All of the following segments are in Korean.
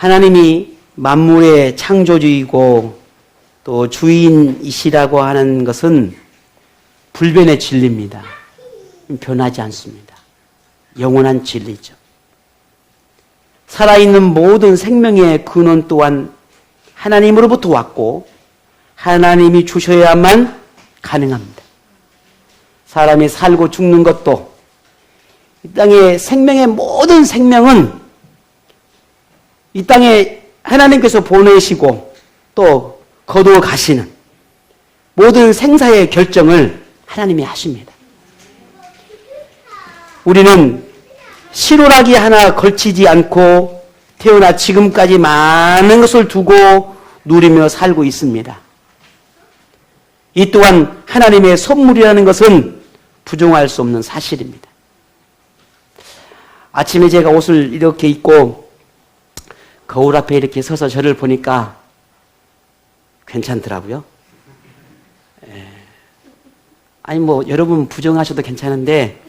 하나님이 만물의 창조주이고 또 주인이시라고 하는 것은 불변의 진리입니다. 변하지 않습니다. 영원한 진리죠. 살아있는 모든 생명의 근원 또한 하나님으로부터 왔고 하나님이 주셔야만 가능합니다. 사람이 살고 죽는 것도 이 땅의 생명의 모든 생명은 이 땅에 하나님께서 보내시고 또 거두어 가시는 모든 생사의 결정을 하나님이 하십니다. 우리는 실오라기 하나 걸치지 않고 태어나 지금까지 많은 것을 두고 누리며 살고 있습니다. 이 또한 하나님의 선물이라는 것은 부정할 수 없는 사실입니다. 아침에 제가 옷을 이렇게 입고 거울 앞에 이렇게 서서 저를 보니까 괜찮더라고요. 아니 뭐 여러분 부정하셔도 괜찮은데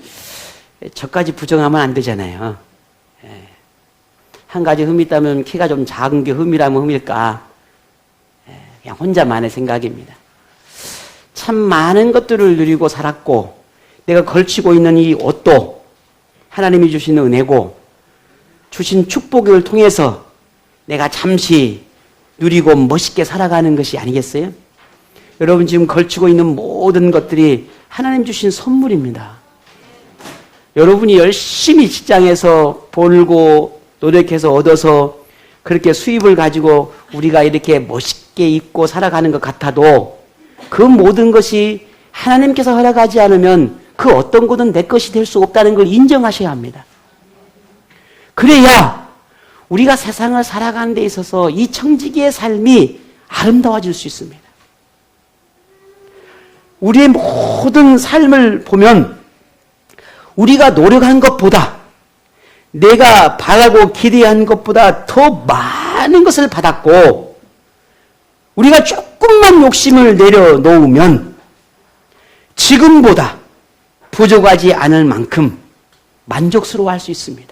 저까지 부정하면 안 되잖아요. 한 가지 흠이 있다면 키가 좀 작은 게 흠이라면 흠일까? 그냥 혼자만의 생각입니다. 참 많은 것들을 누리고 살았고 내가 걸치고 있는 이 옷도 하나님이 주신 은혜고 주신 축복을 통해서 내가 잠시 누리고 멋있게 살아가는 것이 아니겠어요? 여러분 지금 걸치고 있는 모든 것들이 하나님 주신 선물입니다. 여러분이 열심히 직장에서 벌고 노력해서 얻어서 그렇게 수입을 가지고 우리가 이렇게 멋있게 입고 살아가는 것 같아도 그 모든 것이 하나님께서 허락하지 않으면 그 어떤 것은 내 것이 될 수 없다는 걸 인정하셔야 합니다. 그래야 우리가 세상을 살아가는 데 있어서 이 청지기의 삶이 아름다워질 수 있습니다. 우리의 모든 삶을 보면 우리가 노력한 것보다 내가 바라고 기대한 것보다 더 많은 것을 받았고 우리가 조금만 욕심을 내려놓으면 지금보다 부족하지 않을 만큼 만족스러워할 수 있습니다.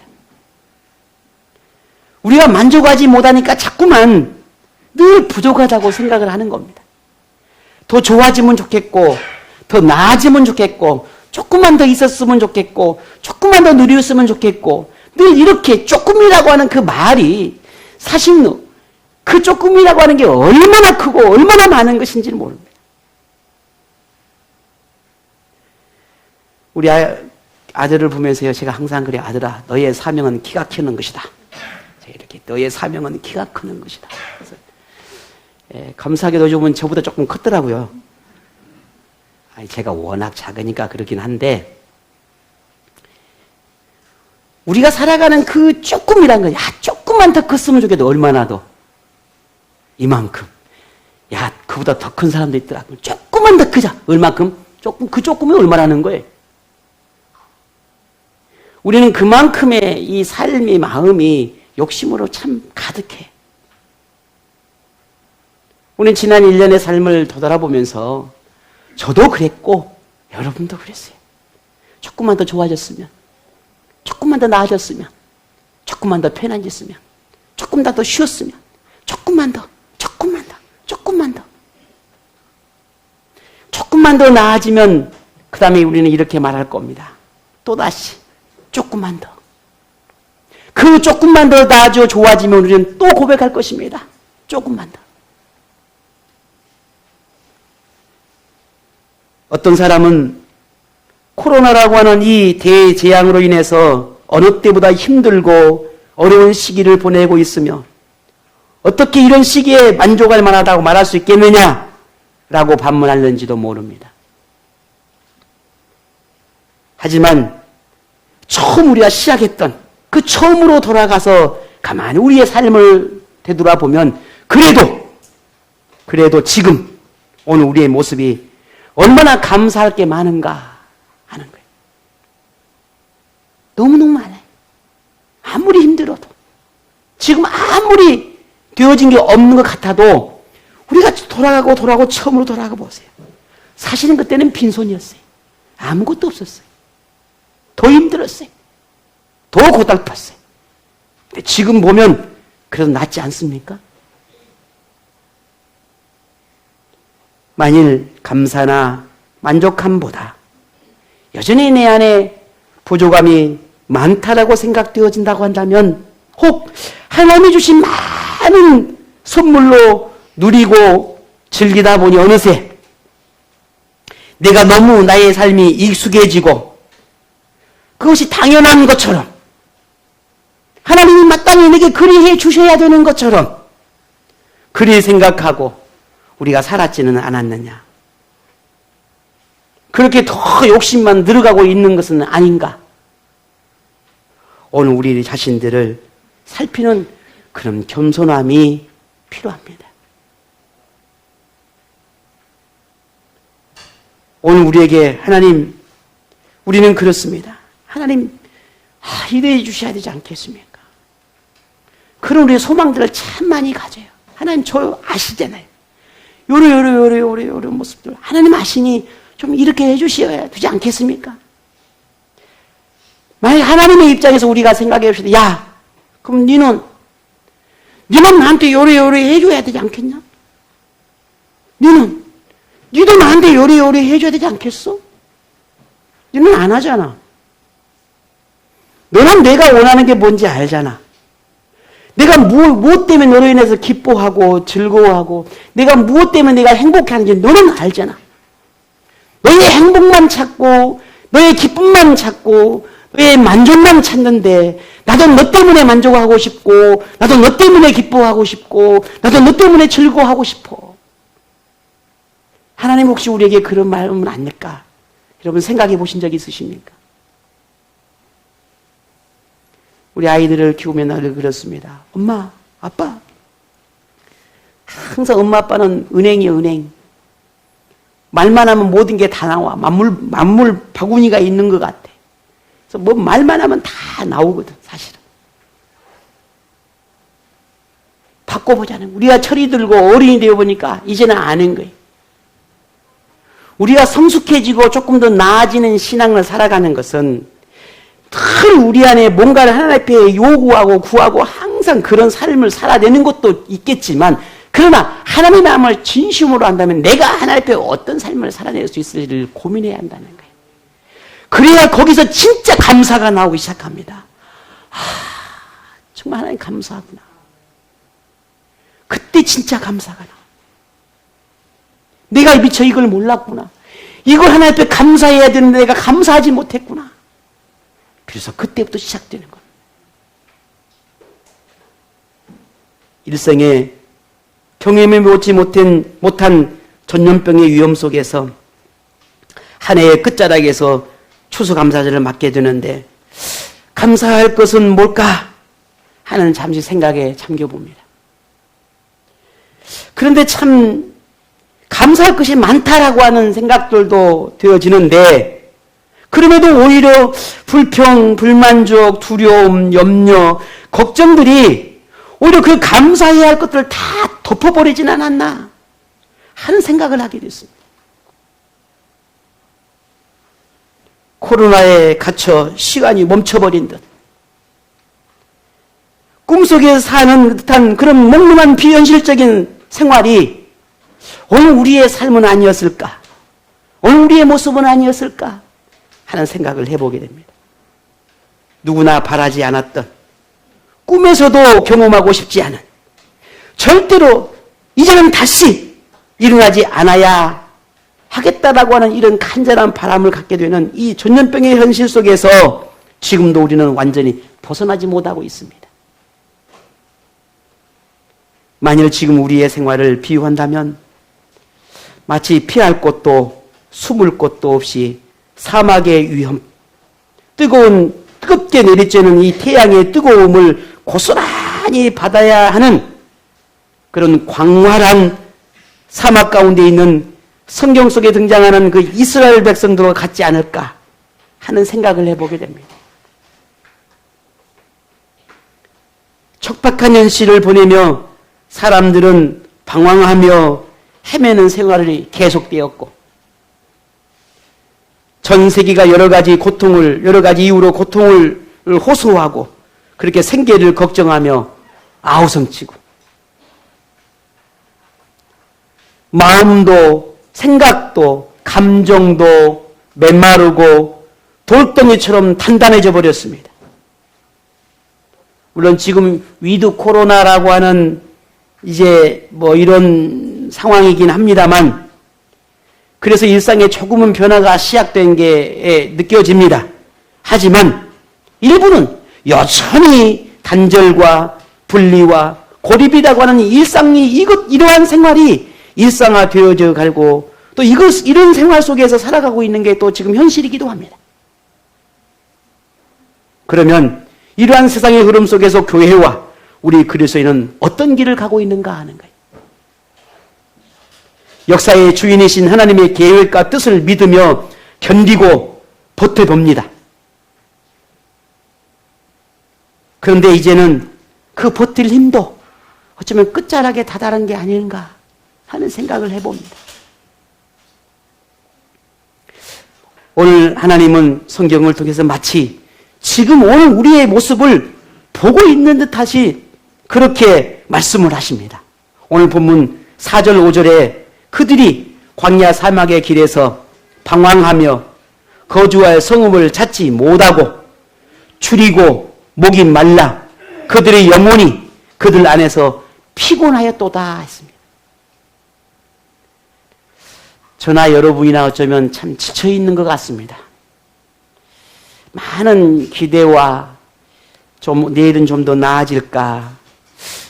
우리가 만족하지 못하니까 자꾸만 늘 부족하다고 생각을 하는 겁니다. 더 좋아지면 좋겠고 더 나아지면 좋겠고 조금만 더 있었으면 좋겠고 조금만 더 누렸으면 좋겠고 늘 이렇게 조금이라고 하는 그 말이 사실 그 조금이라고 하는 게 얼마나 크고 얼마나 많은 것인지를 모릅니다. 우리 아들을 보면서요 제가 항상 그래요. 아들아 너의 사명은 키가 크는 것이다. 이렇게 너의 사명은 키가 크는 것이다. 그래서 감사하게도 요즘은 저보다 조금 컸더라고요. 제가 워낙 작으니까 그렇긴 한데 우리가 살아가는 그 조금이란 거, 조금만 더 컸으면 좋겠다. 얼마나 더 이만큼. 그보다 더 큰 사람도 있더라. 조금만 더 크자. 얼마큼? 조금 그 조금이 얼마라는 거예요. 우리는 그만큼의 이 삶의 마음이 욕심으로 참 가득해. 우리는 지난 1년의 삶을 되돌아보면서 저도 그랬고 여러분도 그랬어요. 조금만 더 좋아졌으면, 조금만 더 나아졌으면, 조금만 더 편안해졌으면, 조금만 더 쉬었으면, 조금만 더 나아지면 그 다음에 우리는 이렇게 말할 겁니다. 또다시 조금만 더. 그 조금만 더 나아져 좋아지면 우리는 또 고백할 것입니다. 조금만 더. 어떤 사람은 코로나라고 하는 이 대재앙으로 인해서 어느 때보다 힘들고 어려운 시기를 보내고 있으며 어떻게 이런 시기에 만족할 만하다고 말할 수 있겠느냐라고 반문하는지도 모릅니다. 하지만 처음 우리가 시작했던 그 처음으로 돌아가서 가만히 우리의 삶을 되돌아보면 그래도 지금 오늘 우리의 모습이 얼마나 감사할 게 많은가 하는 거예요. 너무너무 많아요. 아무리 힘들어도 지금 아무리 되어진 게 없는 것 같아도 우리가 돌아가고 처음으로 돌아가 보세요. 사실은 그때는 빈손이었어요. 아무것도 없었어요. 더 힘들었어요. 더 고달팠어요. 근데 지금 보면 그래도 낫지 않습니까? 만일 감사나 만족함보다 여전히 내 안에 부족함이 많다라고 생각되어진다고 한다면 혹 하나님이 주신 많은 선물로 누리고 즐기다 보니 어느새 내가 너무 나의 삶이 익숙해지고 그것이 당연한 것처럼 하나님이 마땅히 내게 그리해 주셔야 되는 것처럼 그리 생각하고 우리가 살았지는 않았느냐. 그렇게 더 욕심만 늘어가고 있는 것은 아닌가. 오늘 우리 자신들을 살피는 그런 겸손함이 필요합니다. 오늘 우리에게 하나님, 우리는 그렇습니다. 하나님, 이래해 주셔야 되지 않겠습니까? 그런 우리의 소망들을 참 많이 가져요. 하나님 저 아시잖아요. 요런 모습들. 하나님 아시니 좀 이렇게 해주셔야 되지 않겠습니까? 만약 하나님의 입장에서 우리가 생각해 봅시다. 야, 그럼 니는 나한테 요래 해줘야 되지 않겠냐? 니도 나한테 요래 해줘야 되지 않겠어? 니는 안 하잖아. 너는 내가 원하는 게 뭔지 알잖아. 내가 무엇 때문에 너로 인해서 기뻐하고 즐거워하고 내가 무엇 때문에 내가 행복해하는지 너는 알잖아. 너의 행복만 찾고 너의 기쁨만 찾고 너의 만족만 찾는데 나도 너 때문에 만족하고 싶고 나도 너 때문에 기뻐하고 싶고 나도 너 때문에 즐거워하고 싶어. 하나님 혹시 우리에게 그런 마음은 아닐까? 여러분 생각해 보신 적 있으십니까? 우리 아이들을 키우면 늘 그렇습니다. 엄마, 아빠. 항상 엄마, 아빠는 은행이에요, 은행. 말만 하면 모든 게 다 나와. 만물 바구니가 있는 것 같아. 그래서 뭐 말만 하면 다 나오거든, 사실은. 바꿔보자는. 우리가 철이 들고 어른이 되어보니까 이제는 아는 거예요. 우리가 성숙해지고 조금 더 나아지는 신앙을 살아가는 것은 늘 우리 안에 뭔가를 하나님 앞에 요구하고 구하고 항상 그런 삶을 살아내는 것도 있겠지만 그러나 하나님의 마음을 진심으로 한다면 내가 하나님 앞에 어떤 삶을 살아낼 수 있을지를 고민해야 한다는 거예요. 그래야 거기서 진짜 감사가 나오기 시작합니다. 정말 하나님 감사하구나. 그때 진짜 감사가 나와. 내가 미처 이걸 몰랐구나. 이걸 하나님 앞에 감사해야 되는데 내가 감사하지 못했구나. 그래서 그때부터 시작되는 겁니다. 일생에 경험해 보지 못한 전염병의 위험 속에서 한 해의 끝자락에서 추수감사절을 맞게 되는데 감사할 것은 뭘까 하는 잠시 생각에 잠겨봅니다. 그런데 참 감사할 것이 많다라고 하는 생각들도 되어지는데 그럼에도 오히려 불평, 불만족, 두려움, 염려, 걱정들이 오히려 그 감사해야 할 것들을 다 덮어버리진 않았나 하는 생각을 하게 됐습니다. 코로나에 갇혀 시간이 멈춰버린 듯 꿈속에 사는 듯한 그런 몽롱한 비현실적인 생활이 오늘 우리의 삶은 아니었을까? 오늘 우리의 모습은 아니었을까? 하는 생각을 해보게 됩니다. 누구나 바라지 않았던 꿈에서도 경험하고 싶지 않은 절대로 이제는 다시 일어나지 않아야 하겠다라고 하는 이런 간절한 바람을 갖게 되는 이 전염병의 현실 속에서 지금도 우리는 완전히 벗어나지 못하고 있습니다. 만일 지금 우리의 생활을 비유한다면 마치 피할 곳도 숨을 곳도 없이 사막의 위험, 뜨겁게 내리쬐는 이 태양의 뜨거움을 고스란히 받아야 하는 그런 광활한 사막 가운데 있는 성경 속에 등장하는 그 이스라엘 백성들과 같지 않을까 하는 생각을 해보게 됩니다. 척박한 현실을 보내며 사람들은 방황하며 헤매는 생활이 계속되었고 전 세계가 여러 가지 이유로 고통을 호소하고 그렇게 생계를 걱정하며 아우성치고 마음도 생각도 감정도 메마르고 돌덩이처럼 단단해져 버렸습니다. 물론 지금 위드 코로나라고 하는 이제 뭐 이런 상황이긴 합니다만, 그래서 일상에 조금은 변화가 시작된 게 느껴집니다. 하지만 일부는 여전히 단절과 분리와 고립이라고 하는 일상이 이러한 생활이 일상화되어져 가고 또 이런 생활 속에서 살아가고 있는 게 또 지금 현실이기도 합니다. 그러면 이러한 세상의 흐름 속에서 교회와 우리 그리스도인은 어떤 길을 가고 있는가 하는 거예요. 역사의 주인이신 하나님의 계획과 뜻을 믿으며 견디고 버텨봅니다. 그런데 이제는 그 버틸 힘도 어쩌면 끝자락에 다다른 게 아닌가 하는 생각을 해봅니다. 오늘 하나님은 성경을 통해서 마치 지금 오늘 우리의 모습을 보고 있는 듯하시 그렇게 말씀을 하십니다. 오늘 본문 4절 5절에 그들이 광야 사막의 길에서 방황하며 거주할 성읍을 찾지 못하고 줄이고 목이 말라 그들의 영혼이 그들 안에서 피곤하였도다 했습니다. 저나 여러분이나 어쩌면 참 지쳐있는 것 같습니다. 많은 기대와 내일은 좀 더 나아질까?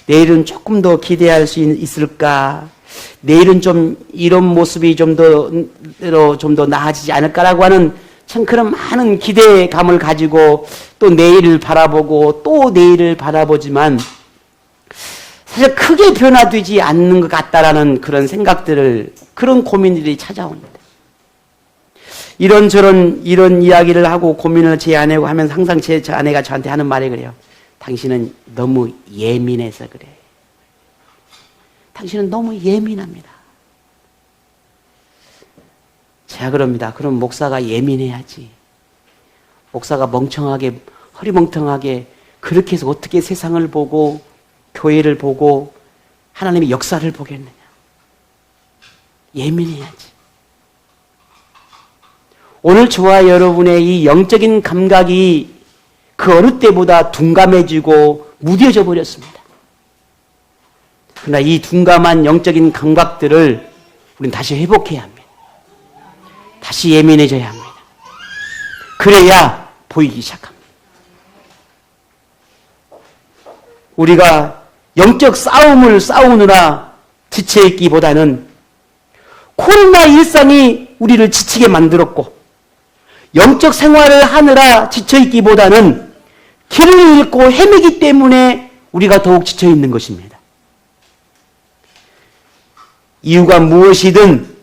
내일은 조금 더 기대할 수 있을까? 내일은 좀 이런 모습이 좀 더 나아지지 않을까라고 하는 참 그런 많은 기대감을 가지고 또 내일을 바라보고 또 내일을 바라보지만 사실 크게 변화되지 않는 것 같다라는 그런 생각들을, 그런 고민들이 찾아옵니다. 이런저런 이런 이야기를 하고 고민을 제 아내하고 하면서 항상 제 아내가 저한테 하는 말이 그래요. 당신은 너무 예민해서 그래. 당신은 너무 예민합니다. 제가 그럽니다. 그럼 목사가 예민해야지. 목사가 멍청하게 허리멍텅하게 그렇게 해서 어떻게 세상을 보고 교회를 보고 하나님의 역사를 보겠느냐. 예민해야지. 오늘 저와 여러분의 이 영적인 감각이 그 어느 때보다 둔감해지고 무뎌져 버렸습니다. 그러나 이 둔감한 영적인 감각들을 우리는 다시 회복해야 합니다. 다시 예민해져야 합니다. 그래야 보이기 시작합니다. 우리가 영적 싸움을 싸우느라 지쳐있기보다는 코로나 일상이 우리를 지치게 만들었고 영적 생활을 하느라 지쳐있기보다는 길을 잃고 헤매기 때문에 우리가 더욱 지쳐있는 것입니다. 이유가 무엇이든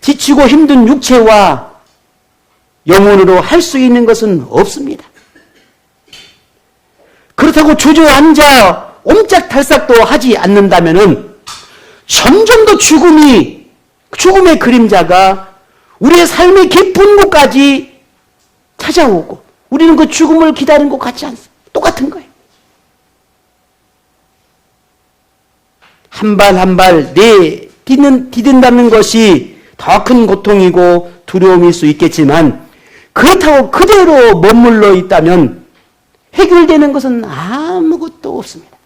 지치고 힘든 육체와 영혼으로 할 수 있는 것은 없습니다. 그렇다고 주저앉아 옴짝달싹도 하지 않는다면은 점점 더 죽음의 그림자가 우리의 삶의 깊은 곳까지 찾아오고 우리는 그 죽음을 기다리는 것 같지 않습니다. 똑같은 거예요. 한 발 한 발 디딘다는 것이 더 큰 고통이고 두려움일 수 있겠지만 그렇다고 그대로 머물러 있다면 해결되는 것은 아무것도 없습니다.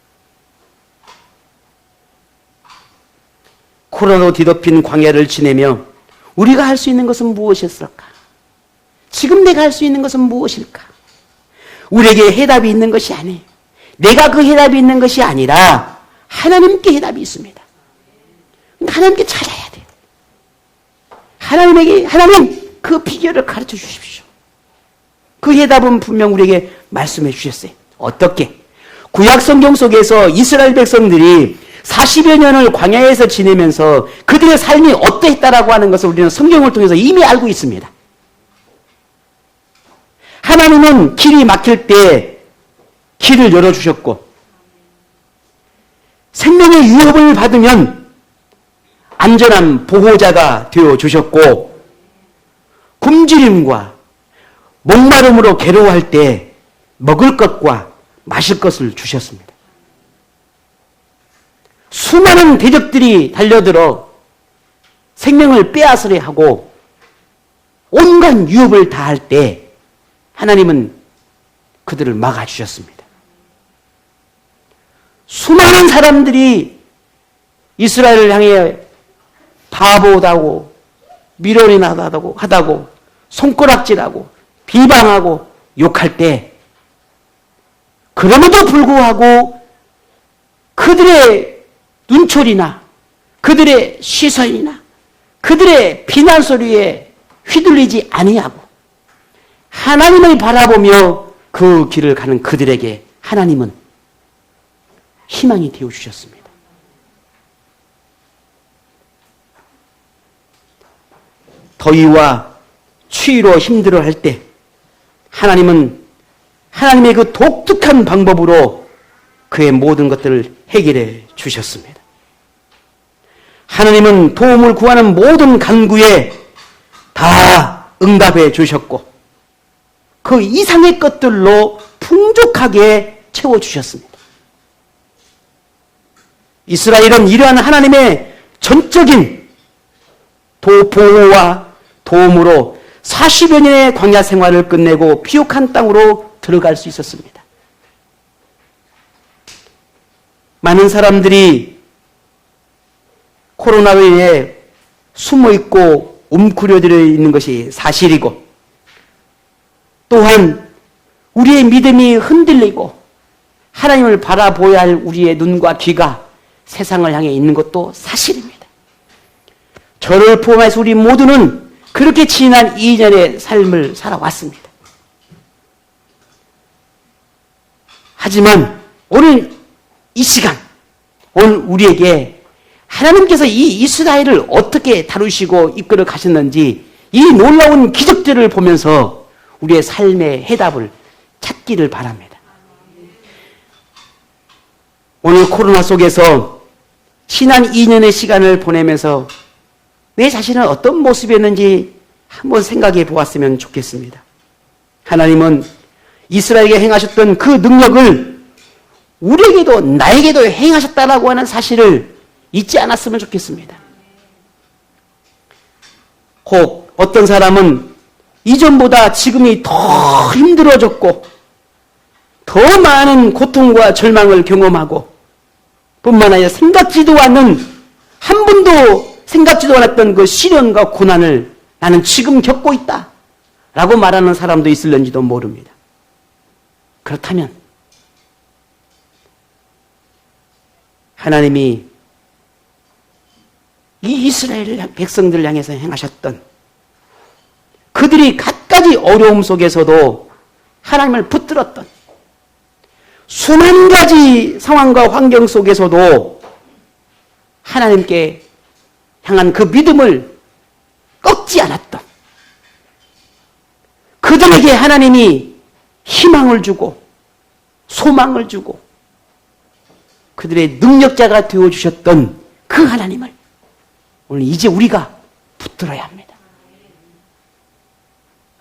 코로나로 뒤덮인 광야를 지내며 우리가 할 수 있는 것은 무엇이었을까? 지금 내가 할 수 있는 것은 무엇일까? 우리에게 해답이 있는 것이 아니에요. 내가 그 해답이 있는 것이 아니라 하나님께 해답이 있습니다. 하나님께 찾아야 돼요. 하나님 그 비결을 가르쳐 주십시오. 그 해답은 분명 우리에게 말씀해 주셨어요. 어떻게? 구약 성경 속에서 이스라엘 백성들이 40여 년을 광야에서 지내면서 그들의 삶이 어떠했다라고 하는 것을 우리는 성경을 통해서 이미 알고 있습니다. 하나님은 길이 막힐 때 길을 열어주셨고 생명의 위협을 받으면 안전한 보호자가 되어주셨고 굶주림과 목마름으로 괴로워할 때 먹을 것과 마실 것을 주셨습니다. 수많은 대적들이 달려들어 생명을 빼앗으려 하고 온갖 유혹을 다할 때 하나님은 그들을 막아주셨습니다. 수많은 사람들이 이스라엘을 향해 바보다고 미련하다고 손가락질하고 비방하고 욕할 때 그럼에도 불구하고 그들의 눈초리나 그들의 시선이나 그들의 비난 소리에 휘둘리지 아니하고 하나님을 바라보며 그 길을 가는 그들에게 하나님은 희망이 되어 주셨습니다. 더위와 추위로 힘들어할 때 하나님은 하나님의 그 독특한 방법으로 그의 모든 것들을 해결해 주셨습니다. 하나님은 도움을 구하는 모든 간구에 다 응답해 주셨고 그 이상의 것들로 풍족하게 채워주셨습니다. 이스라엘은 이러한 하나님의 전적인 보호와 도움으로 40여 년의 광야 생활을 끝내고 피옥한 땅으로 들어갈 수 있었습니다. 많은 사람들이 코로나로 인해 숨어있고 움츠려들어 있는 것이 사실이고 또한 우리의 믿음이 흔들리고 하나님을 바라보아야 할 우리의 눈과 귀가 세상을 향해 있는 것도 사실입니다. 저를 포함해서 우리 모두는 그렇게 지난 2년의 삶을 살아왔습니다. 하지만 오늘 이 시간, 오늘 우리에게 하나님께서 이 이스라엘을 어떻게 다루시고 이끌어 가셨는지 이 놀라운 기적들을 보면서 우리의 삶의 해답을 찾기를 바랍니다. 오늘 코로나 속에서 지난 2년의 시간을 보내면서 내 자신은 어떤 모습이었는지 한번 생각해 보았으면 좋겠습니다. 하나님은 이스라엘에게 행하셨던 그 능력을 우리에게도 나에게도 행하셨다라고 하는 사실을 잊지 않았으면 좋겠습니다. 혹 어떤 사람은 이전보다 지금이 더 힘들어졌고 더 많은 고통과 절망을 경험하고 뿐만 아니라 생각지도 않는 한 번도 생각지도 않았던 그 시련과 고난을 나는 지금 겪고 있다 라고 말하는 사람도 있을는지도 모릅니다. 그렇다면 하나님이 이 이스라엘 백성들을 향해서 행하셨던 그들이 갖가지 어려움 속에서도 하나님을 붙들었던 수만 가지 상황과 환경 속에서도 하나님께 향한 그 믿음을 꺾지 않았던 그들에게 하나님이 희망을 주고 소망을 주고 그들의 능력자가 되어주셨던 그 하나님을 오늘 이제 우리가 붙들어야 합니다.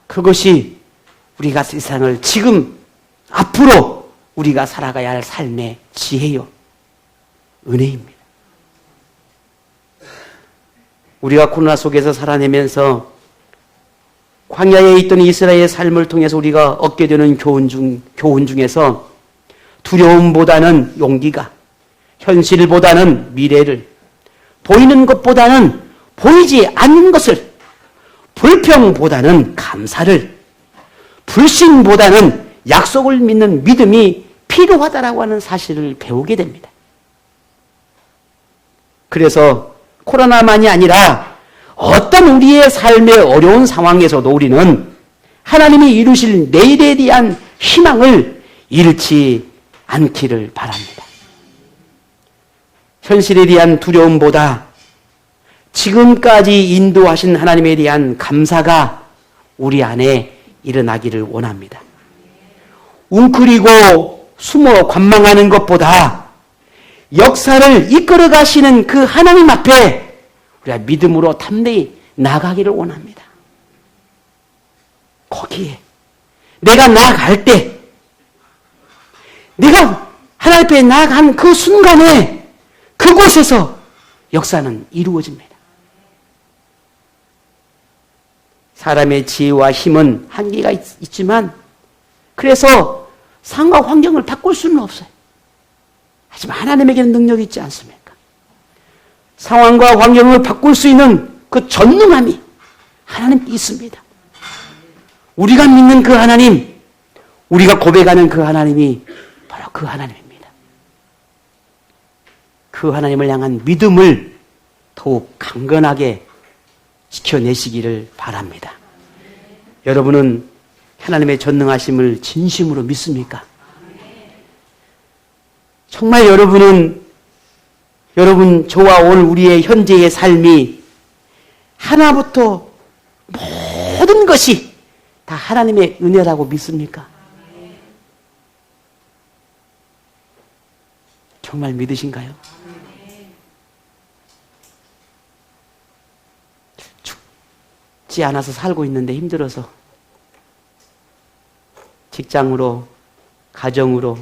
그것이 우리가 세상을 지금 앞으로 우리가 살아가야 할 삶의 지혜요 은혜입니다. 우리가 코로나 속에서 살아내면서 광야에 있던 이스라엘의 삶을 통해서 우리가 얻게 되는 교훈 중에서 두려움보다는 용기가, 현실보다는 미래를, 보이는 것보다는 보이지 않는 것을, 불평보다는 감사를, 불신보다는 약속을 믿는 믿음이 필요하다라고 하는 사실을 배우게 됩니다. 그래서 코로나만이 아니라 어떤 우리의 삶의 어려운 상황에서도 우리는 하나님이 이루실 내일에 대한 희망을 잃지 않기를 바랍니다. 현실에 대한 두려움보다 지금까지 인도하신 하나님에 대한 감사가 우리 안에 일어나기를 원합니다. 웅크리고 숨어 관망하는 것보다 역사를 이끌어 가시는 그 하나님 앞에 우리가 믿음으로 담대히 나가기를 원합니다. 거기에 내가 나아갈 때 내가 하나님 앞에 나아간 그 순간에 그곳 그곳에서 역사는 이루어집니다. 사람의 지혜와 힘은 한계가 있지만 그래서 상황과 환경을 바꿀 수는 없어요. 하지만 하나님에게는 능력이 있지 않습니까? 상황과 환경을 바꿀 수 있는 그 전능함이 하나님께 있습니다. 우리가 믿는 그 하나님, 우리가 고백하는 그 하나님이 바로 그 하나님입니다. 그 하나님을 향한 믿음을 더욱 강건하게 지켜내시기를 바랍니다. 여러분은 하나님의 전능하심을 진심으로 믿습니까? 정말 여러분 저와 오늘 우리의 현재의 삶이 하나부터 모든 것이 다 하나님의 은혜라고 믿습니까? 정말 믿으신가요? 죽지 않아서 살고 있는데 힘들어서 직장으로, 가정으로,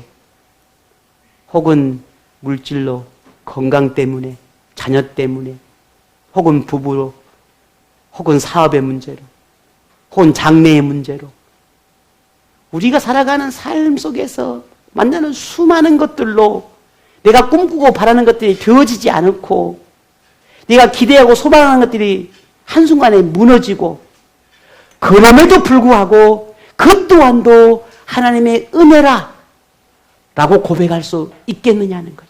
혹은 물질로, 건강 때문에, 자녀 때문에, 혹은 부부로, 혹은 사업의 문제로, 혹은 장래의 문제로 우리가 살아가는 삶 속에서 만나는 수많은 것들로 내가 꿈꾸고 바라는 것들이 되어지지 않고 내가 기대하고 소망하는 것들이 한순간에 무너지고 그럼에도 불구하고 그 또한도 하나님의 은혜라 라고 고백할 수 있겠느냐는 거죠.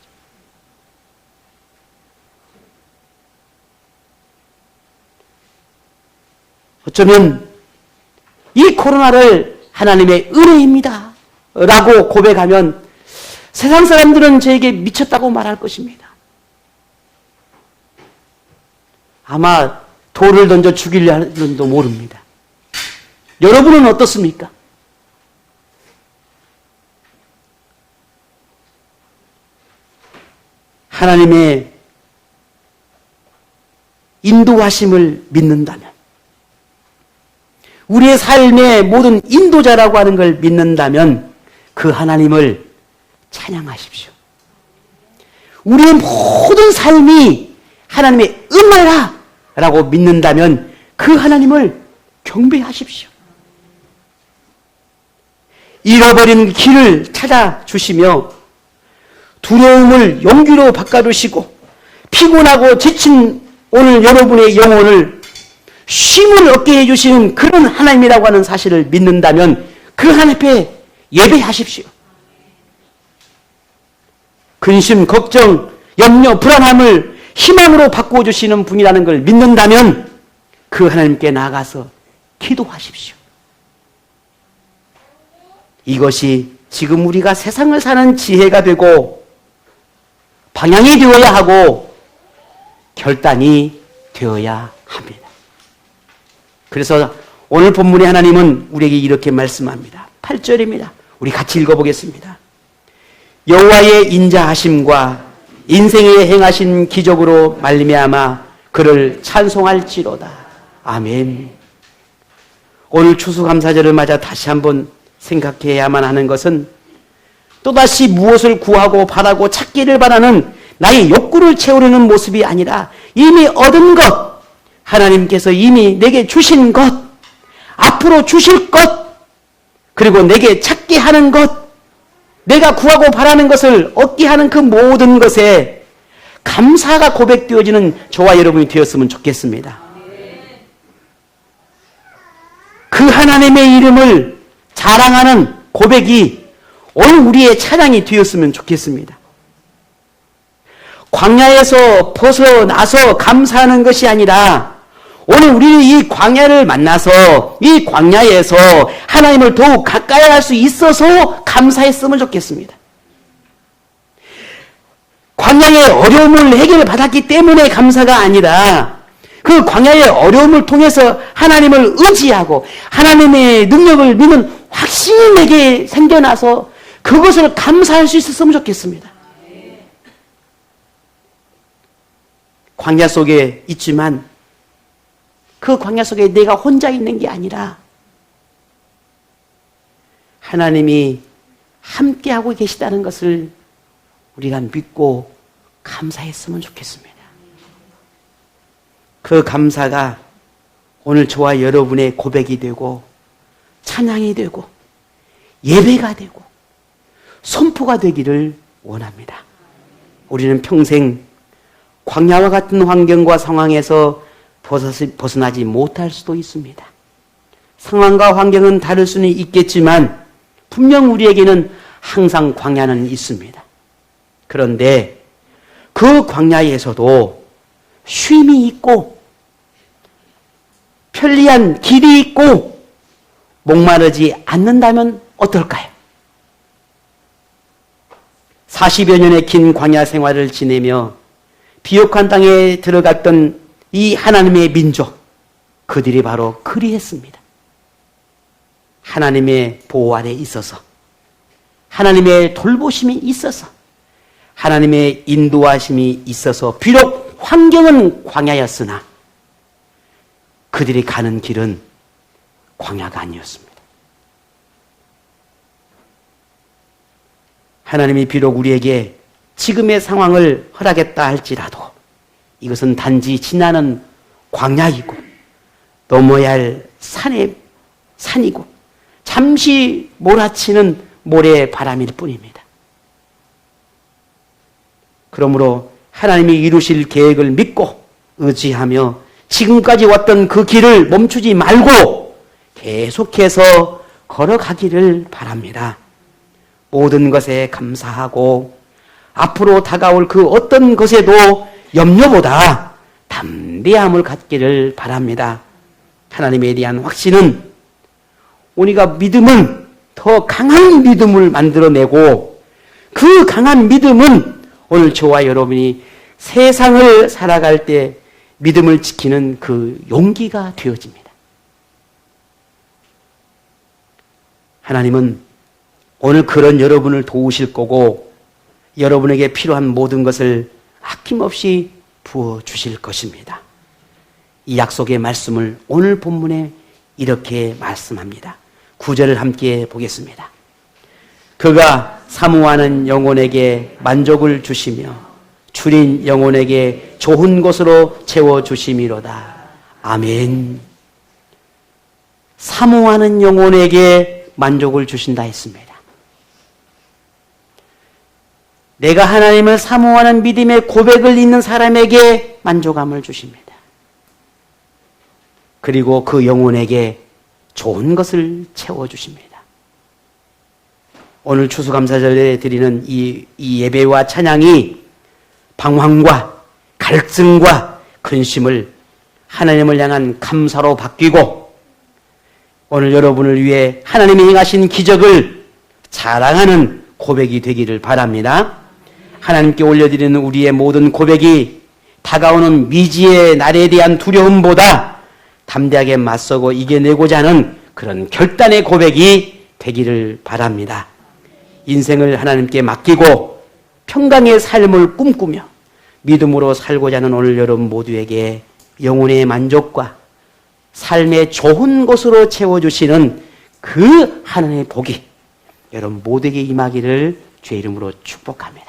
어쩌면 이 코로나를 하나님의 은혜입니다 라고 고백하면 세상 사람들은 저에게 미쳤다고 말할 것입니다. 아마 돌을 던져 죽이려 하는지도 모릅니다. 여러분은 어떻습니까? 하나님의 인도하심을 믿는다면, 우리의 삶의 모든 인도자라고 하는 걸 믿는다면 그 하나님을 찬양하십시오. 우리의 모든 삶이 하나님의 은혜라 라고 믿는다면 그 하나님을 경배하십시오. 잃어버린 길을 찾아주시며 두려움을 용기로 바꿔주시고 피곤하고 지친 오늘 여러분의 영혼을 쉼을 얻게 해주시는 그런 하나님이라고 하는 사실을 믿는다면 그 하나님 앞에 예배하십시오. 근심, 걱정, 염려, 불안함을 희망으로 바꾸어주시는 분이라는 걸 믿는다면 그 하나님께 나아가서 기도하십시오. 이것이 지금 우리가 세상을 사는 지혜가 되고 방향이 되어야 하고 결단이 되어야 합니다. 그래서 오늘 본문의 하나님은 우리에게 이렇게 말씀합니다. 8절입니다. 우리 같이 읽어보겠습니다. 여호와의 인자하심과 인생에 행하신 기적으로 말미암아 그를 찬송할지로다. 아멘. 오늘 추수감사절을 맞아 다시 한번 생각해야만 하는 것은 또다시 무엇을 구하고 바라고 찾기를 바라는 나의 욕구를 채우려는 모습이 아니라 이미 얻은 것, 하나님께서 이미 내게 주신 것, 앞으로 주실 것, 그리고 내게 찾게 하는 것, 내가 구하고 바라는 것을 얻게 하는 그 모든 것에 감사가 고백되어지는 저와 여러분이 되었으면 좋겠습니다. 그 하나님의 이름을 자랑하는 고백이 오늘 우리의 찬양이 되었으면 좋겠습니다. 광야에서 벗어나서 감사하는 것이 아니라 오늘 우리는 이 광야를 만나서 이 광야에서 하나님을 더욱 가까이 할 수 있어서 감사했으면 좋겠습니다. 광야의 어려움을 해결받았기 때문에 감사가 아니라 그 광야의 어려움을 통해서 하나님을 의지하고 하나님의 능력을 믿는 확신이 내게 생겨나서 그것을 감사할 수 있었으면 좋겠습니다. 광야 속에 있지만 그 광야 속에 내가 혼자 있는 게 아니라 하나님이 함께하고 계시다는 것을 우리가 믿고 감사했으면 좋겠습니다. 그 감사가 오늘 저와 여러분의 고백이 되고 찬양이 되고 예배가 되고 선포가 되기를 원합니다. 우리는 평생 광야와 같은 환경과 상황에서 벗어나지 못할 수도 있습니다. 상황과 환경은 다를 수는 있겠지만 분명 우리에게는 항상 광야는 있습니다. 그런데 그 광야에서도 쉼이 있고 편리한 길이 있고 목마르지 않는다면 어떨까요? 40여 년의 긴 광야 생활을 지내며 비옥한 땅에 들어갔던 이 하나님의 민족, 그들이 바로 그리했습니다. 하나님의 보호 아래 있어서, 하나님의 돌보심이 있어서, 하나님의 인도하심이 있어서 비록 환경은 광야였으나 그들이 가는 길은 광야가 아니었습니다. 하나님이 비록 우리에게 지금의 상황을 허락했다 할지라도 이것은 단지 지나는 광야이고 넘어야 할 산이고 잠시 몰아치는 모래바람일 뿐입니다. 그러므로 하나님이 이루실 계획을 믿고 의지하며 지금까지 왔던 그 길을 멈추지 말고 계속해서 걸어가기를 바랍니다. 모든 것에 감사하고 앞으로 다가올 그 어떤 것에도 염려보다 담대함을 갖기를 바랍니다. 하나님에 대한 확신은 우리가 믿음은 더 강한 믿음을 만들어내고 그 강한 믿음은 오늘 저와 여러분이 세상을 살아갈 때 믿음을 지키는 그 용기가 되어집니다. 하나님은 오늘 그런 여러분을 도우실 거고 여러분에게 필요한 모든 것을 아낌없이 부어주실 것입니다. 이 약속의 말씀을 오늘 본문에 이렇게 말씀합니다. 9절을 함께 보겠습니다. 그가 사모하는 영혼에게 만족을 주시며 줄인 영혼에게 좋은 것으로 채워주심이로다. 아멘. 사모하는 영혼에게 만족을 주신다 했습니다. 내가 하나님을 사모하는 믿음의 고백을 있는 사람에게 만족함을 주십니다. 그리고 그 영혼에게 좋은 것을 채워주십니다. 오늘 추수감사절에 드리는 이 예배와 찬양이 방황과 갈증과 근심을 하나님을 향한 감사로 바뀌고 오늘 여러분을 위해 하나님이 행하신 기적을 자랑하는 고백이 되기를 바랍니다. 하나님께 올려드리는 우리의 모든 고백이 다가오는 미지의 날에 대한 두려움보다 담대하게 맞서고 이겨내고자 하는 그런 결단의 고백이 되기를 바랍니다. 인생을 하나님께 맡기고 평강의 삶을 꿈꾸며 믿음으로 살고자 하는 오늘 여러분 모두에게 영혼의 만족과 삶의 좋은 것으로 채워주시는 그 하나님의 복이 여러분 모두에게 임하기를 주의 이름으로 축복합니다.